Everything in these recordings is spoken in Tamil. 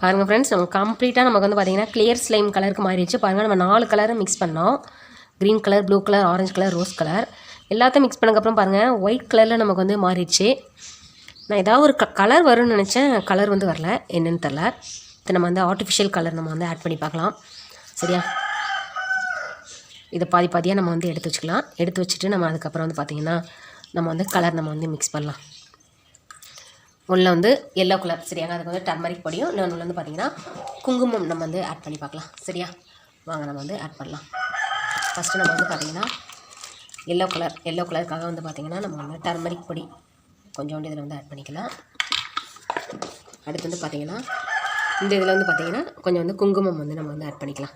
பாருங்கள் ஃப்ரெண்ட்ஸ், நம்ம கம்ப்ளீட்டாக நமக்கு வந்து பார்த்திங்கன்னா கிளியர் ஸ்லைம் கலருக்கு மாறிடுச்சு. பாருங்கள், நம்ம 4 கலரும் மிக்ஸ் பண்ணோம். Green colour, blue colour, orange colour, rose colour எல்லாத்தையும் மிக்ஸ் பண்ணதுக்கப்புறம் பாருங்கள் ஒயிட் கலரில் நமக்கு வந்து மாறிடுச்சு. நான் ஏதாவது ஒரு கலர் வரும்னு நினச்சேன், கலர் வந்து வரல, என்னென்னு தெரில. இது நம்ம வந்து ஆர்டிஃபிஷியல் கலர் நம்ம வந்து ஆட் பண்ணி பார்க்கலாம். சரியா, இதை பாதி பாதியாக நம்ம வந்து எடுத்து வச்சுக்கலாம். எடுத்து வச்சுட்டு நம்ம அதுக்கப்புறம் வந்து பார்த்திங்கன்னா நம்ம வந்து கலர் நம்ம வந்து மிக்ஸ் பண்ணலாம். ஒன்றில் வந்து எல்லோ கலர், சரியாங்க, அதுக்கு வந்து டர்மரிக் பொடியும், இன்னொன்று வந்து பார்த்திங்கன்னா குங்குமம் நம்ம வந்து ஆட் பண்ணி பார்க்கலாம். சரியா, வாங்க நம்ம வந்து ஆட் பண்ணலாம். ஃபஸ்ட்டு நம்ம வந்து பார்த்திங்கன்னா எல்லோ கலருக்காக வந்து பார்த்திங்கன்னா நம்ம வந்து டர்மரிக் பொடி கொஞ்சோண்டு இதில் வந்து ஆட் பண்ணிக்கலாம். அடுத்து வந்து பார்த்திங்கன்னா இந்த இதில் வந்து பார்த்திங்கன்னா கொஞ்சம் வந்து குங்குமம் வந்து நம்ம வந்து ஆட் பண்ணிக்கலாம்.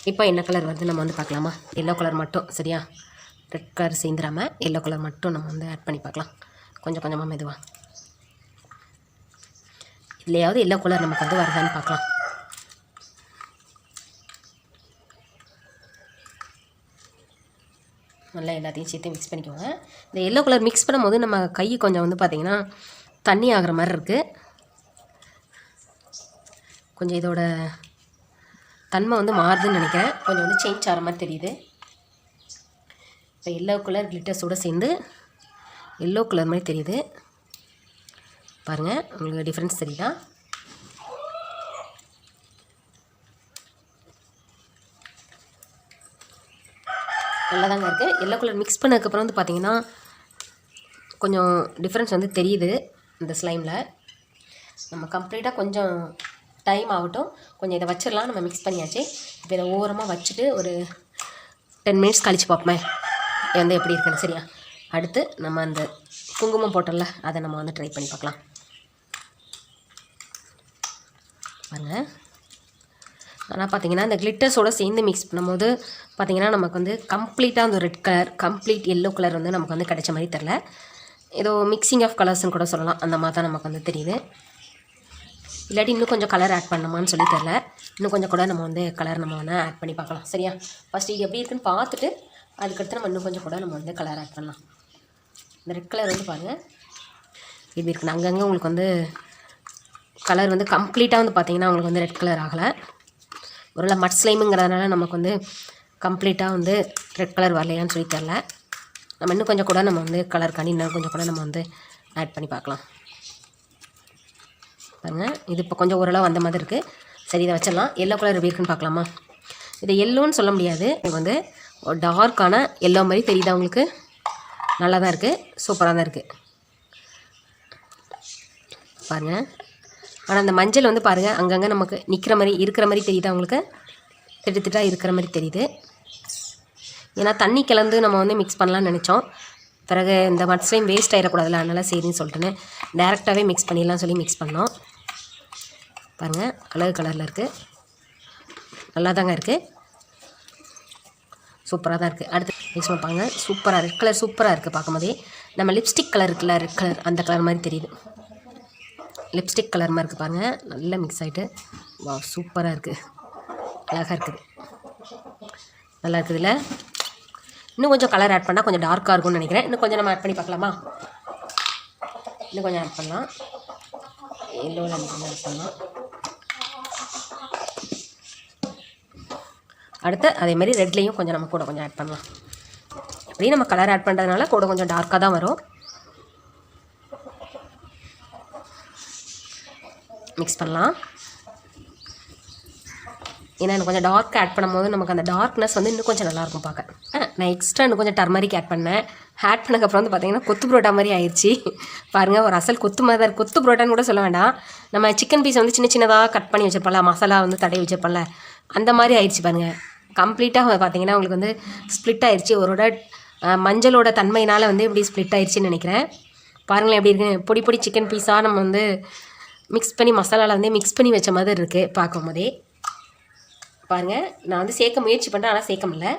இப்போ என்ன கலர் வருது நம்ம வந்து பார்க்கலாமா? எல்லோ கலர் மட்டும், சரியா, ரெட் கலர் சேர்ந்துடாமல் எல்லோ கலர் மட்டும் நம்ம வந்து ஆட் பண்ணி பார்க்கலாம். கொஞ்சம் கொஞ்சமாக மெதுவாக இல்லையாவது எல்லோ கலர் நமக்கு வந்து வருதான்னு பார்க்கலாம். நல்லா எல்லாத்தையும் சேர்த்து மிக்ஸ் பண்ணிக்கோங்க. இந்த எல்லோ கலர் மிக்ஸ் பண்ணும்போது நம்ம கை கொஞ்சம் வந்து பார்த்திங்கன்னா தண்ணி ஆகிற மாதிரி இருக்குது. கொஞ்சம் இதோட தன்மை வந்து மாறுதுன்னு நினைக்கிறேன். கொஞ்சம் வந்து சேஞ்ச் ஆகிற மாதிரி தெரியுது. இப்போ எல்லோ கலர் கிளிட்டர்ஸோடு சேர்ந்து எல்லோ கலர் மாதிரி தெரியுது. பாருங்கள், உங்களுக்கு டிஃப்ரென்ஸ் தெரியுதா? நல்லா தாங்க இருக்குது. எல்லோ கலர் மிக்ஸ் பண்ணதுக்கப்புறம் வந்து பார்த்திங்கன்னா கொஞ்சம் டிஃப்ரென்ஸ் வந்து தெரியுது இந்த ஸ்லைமில். நம்ம கம்ப்ளீட்டாக கொஞ்சம் டைம் ஆகட்டும், கொஞ்சம் இதை வச்சிடலாம். நம்ம மிக்ஸ் பண்ணியாச்சு. இப்போ இதை ஓரமாக வச்சுட்டு ஒரு 10 மினிட்ஸ் கழித்து பார்ப்போமே வந்து எப்படி இருக்குன்னு. சரியா, அடுத்து நம்ம அந்த குங்குமம் போட்டோம்ல, அதை நம்ம வந்து ட்ரை பண்ணி பார்க்கலாம். பாருங்கள், ஆனால் பார்த்திங்கன்னா இந்த கிளிட்டர்ஸோடு சேர்ந்து மிக்ஸ் பண்ணும்போது பார்த்திங்கன்னா நமக்கு வந்து கம்ப்ளீட்டாக அந்த red colour, complete yellow colour வந்து நமக்கு வந்து கிடைச்ச மாதிரி தெரில. ஏதோ மிக்சிங் ஆஃப் கலர்ஸ்ன்னு கூட சொல்லலாம். அந்த மாதிரி தான் நமக்கு வந்து தெரியுது. இல்லாட்டி இன்னும் கொஞ்சம் கலர் ஆட் பண்ணணுமான்னு சொல்லி தெரில. இன்னும் கொஞ்சம் கூட நம்ம வந்து கலர் நம்ம வந்து ஆட் பண்ணி பார்க்கலாம். சரியா, ஃபஸ்ட்டு இது எப்படி இருக்குன்னு பார்த்துட்டு அதுக்கடுத்து நம்ம இன்னும் கொஞ்சம் கூட நம்ம வந்து கலர் ஆட் பண்ணலாம். இந்த ரெட் கலர் வந்து பாருங்கள் எப்படி இருக்குன்னு. அங்கங்கே உங்களுக்கு வந்து கலர் வந்து கம்ப்ளீட்டாக வந்து பார்த்திங்கன்னா உங்களுக்கு வந்து ரெட் கலர் ஆகலை. ஒருவேளை மட் ஸ்லைமுங்கிறதுனால நமக்கு வந்து கம்ப்ளீட்டாக வந்து ரெட் கலர் வரலையான்னு சொல்லி தெரில. நம்ம இன்னும் கொஞ்சம் கூட நம்ம வந்து கலர் காணி இன்னும் கொஞ்சம் கூட நம்ம வந்து ஆட் பண்ணி பார்க்கலாம். பாருங்கள், இது இப்போ கொஞ்சம் ஓரளவு வந்த மாதிரி இருக்குது. சரி, இதை வச்சிடலாம். எல்லோ கலர் எப்படி இருக்குன்னு பார்க்கலாமா? இது எல்லோன்னு சொல்ல முடியாது, இது வந்து ஒரு டார்க்கான எல்லோ மாதிரி தெரியுதா உங்களுக்கு? நல்லா தான் இருக்குது, சூப்பராக தான் இருக்குது. பாருங்கள், ஆனால் அந்த மஞ்சள் வந்து பாருங்கள் அங்கங்கே நமக்கு நிற்கிற மாதிரி இருக்கிற மாதிரி தெரியுதா உங்களுக்கு? திட்டாக இருக்கிற மாதிரி தெரியுது. ஏன்னா தண்ணி கலந்து நம்ம வந்து மிக்ஸ் பண்ணலான்னு நினச்சோம். பிறகு இந்த மட் ஸ்லைம் வேஸ்ட் ஆகிடக்கூடாதுல, அதனால் சரின்னு சொல்லிட்டுன்னு டேரெக்டாகவே மிக்ஸ் பண்ணிடலாம் சொல்லி மிக்ஸ் பண்ணோம். பாருங்கள், கலரில் இருக்குது. நல்லா தாங்க இருக்குது, சூப்பராக தான் இருக்குது. அடுத்து மிக்ஸ் பண்ணப்பாங்க. சூப்பராக ரெட் கலர் சூப்பராக இருக்குது. பார்க்கும்போதே நம்ம லிப்ஸ்டிக் கலர் இருக்குல்ல, ரெட் கலர், அந்த கலர் மாதிரி தெரியுது. லிப்ஸ்டிக் கலர் மாதிரி இருக்குது பாருங்கள். நல்லா மிக்ஸ் ஆகிட்டு வா, சூப்பராக இருக்குது, அழகாக இருக்குது, நல்லா இருக்குதுல்ல. இன்னும் கொஞ்சம் கலர் ஆட் பண்ணால் கொஞ்சம் டார்க்காக இருக்கும்னு நினைக்கிறேன். இன்னும் கொஞ்சம் நம்ம ஆட் பண்ணி பார்க்கலாமா? இன்னும் கொஞ்சம் ஆட் பண்ணலாம். எல்லோவில் கொஞ்சம் ஆட் பண்ணலாம். அடுத்து அதேமாதிரி ரெட்லேயும் கொஞ்சம் நம்ம கூட கொஞ்சம் ஆட் பண்ணலாம். அப்படியே நம்ம கலர் ஆட் பண்ணுறதுனால கூட கொஞ்சம் டார்க்காக தான் வரும். மிக்ஸ் பண்ணலாம். ஏன்னா எனக்கு கொஞ்சம் டார்க் ஆட் பண்ணும்போது நமக்கு அந்த டார்க்னஸ் வந்து இன்னும் கொஞ்சம் நல்லாயிருக்கும் பார்க்க. நான் எக்ஸ்ட்ரா இன்னும் கொஞ்சம் டர்மரிக் ஆட் பண்ணேன். ஆட் பண்ணக்கப்புறம் வந்து பார்த்திங்கன்னா கொத்து புரோட்டா மாதிரி ஆயிடுச்சு. பாருங்கள், ஒரு அசல் கொத்து மாதிரி தான். கொத்து புரோட்டான்னு கூட சொல்ல வேண்டாம். நம்ம சிக்கன் பீஸ் வந்து சின்ன சின்னதாக கட் பண்ணி வச்சுருப்போம்ல, மசாலா வந்து தடவி வச்சுருப்போம்ல, அந்த மாதிரி ஆயிடுச்சு பாருங்கள். கம்ப்ளீட்டாக பார்த்திங்கன்னா உங்களுக்கு வந்து ஸ்ப்ளிட் ஆயிடுச்சு. ஒருவோட மஞ்சளோட தன்மையினால் வந்து இப்படி ஸ்ப்ளிட் ஆயிடுச்சுன்னு நினைக்கிறேன். பாருங்களேன் எப்படி இருக்குது. பொடி பொடி சிக்கன் பீஸாக நம்ம வந்து மிக்ஸ் பண்ணி மசாலாவில் வந்து மிக்ஸ் பண்ணி வச்ச மாதிரி இருக்குது பார்க்கும் போதே. பாருங்கள், நான் வந்து சேர்க்க முயற்சி பண்ணுறேன், ஆனால் சேர்க்க முடியல.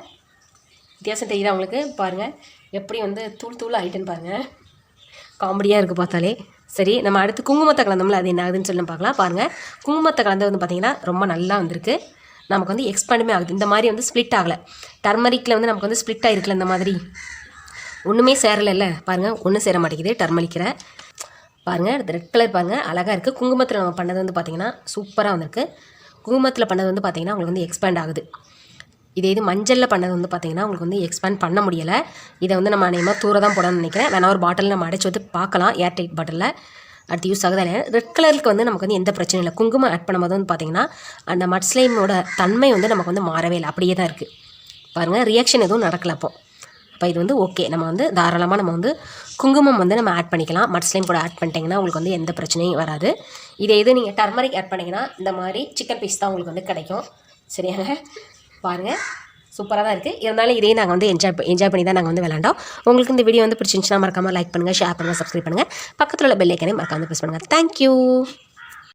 வித்தியாசம் தெரியுதா உங்களுக்கு? பாருங்கள் எப்படி வந்து தூள் ஆகிட்டுன்னு பாருங்கள். காமெடியாக இருக்குது பார்த்தாலே. சரி, நம்ம அடுத்து குங்குமத்தை கலந்தோம்ல, அது என்ன ஆகுதுன்னு சொல்லி பார்க்கலாம். பாருங்கள், குங்குமத்தை கலந்து வந்து பார்த்திங்கன்னா ரொம்ப நல்லா வந்திருக்கு. நமக்கு வந்து எக்ஸ்பேண்டுமே ஆகுது. இந்த மாதிரி வந்து ஸ்ப்ளிட் ஆகலை. டர்மரிக்கில் வந்து நமக்கு வந்து ஸ்ப்ளிட் ஆகிருக்குல்ல, இந்த மாதிரி ஒன்றுமே சேரலைல்ல. பாருங்கள், ஒன்றும் சேர மாட்டேங்குது டர்மரிக்கில். பாருங்கள் அடுத்து ரெட் கலர் பாருங்கள் அழகாக இருக்குது. குங்குமத்தில் நம்ம பண்ணது வந்து பார்த்திங்கன்னா சூப்பராக வந்திருக்கு. குங்குமத்தில் பண்ணது வந்து பார்த்திங்கன்னா உங்களுக்கு வந்து எக்ஸ்பேண்ட் ஆகுது. இது மஞ்சளில் பண்ணது வந்து பார்த்திங்கன்னா உங்களுக்கு வந்து எக்ஸ்பேண்ட் பண்ண முடியலை. இதை வந்து நம்ம அநேகமாக தூர தான் போடணும்னு நினைக்கிறேன். வேணா ஒரு பாட்டில் நம்ம அடைச்சி வந்து பார்க்கலாம், ஏர் டைட் பாட்டிலில். அடுத்து யூஸ் ஆகுதா இல்லையா. ரெட் கலருக்கு வந்து நமக்கு வந்து எந்த பிரச்சனையும் இல்லை. குங்குமம் ஆட் பண்ணும்போது வந்து பார்த்திங்கன்னா அந்த மட் ஸ்லைமோட தன்மை வந்து நமக்கு வந்து மாறவே இல்லை, அப்படியே தான் இருக்குது. பாருங்கள் ரியாக்ஷன் எதுவும் நடக்கலை. அப்போ இது வந்து ஓகே. நம்ம வந்து தாராளமாக நம்ம வந்து குங்குமம் வந்து நம்ம ஆட் பண்ணிக்கலாம். மட் ஸ்லைம் கூட ஆட் பண்ணிட்டீங்கன்னா உங்களுக்கு வந்து எந்த பிரச்சனையும் வராது. இது நீங்கள் டர்மரிக் ஆட் பண்ணிங்கன்னா இந்த மாதிரி சிக்கன் பீஸ் தான் உங்களுக்கு வந்து கிடைக்கும். சரியாங்க, பாருங்கள் சூப்பராக தான் இருக்குது. இருந்தாலும் இதையும் நாங்கள் வந்து என்ஜாய் பண்ணி தான் நாங்கள் வந்து விளாண்டோம். உங்களுக்கு இந்த வீடியோ வந்து பிடிச்சிருந்துச்சுன்னா மறக்காமல் லைக் பண்ணுங்கள், ஷேர் பண்ணுங்கள், சப்ஸ்கிரைப் பண்ணுங்கள். பக்கத்தில் உள்ள பெல் ஐக்கனையும் மறக்காம ப்ரெஸ் பண்ணுங்கள். தேங்க்யூ.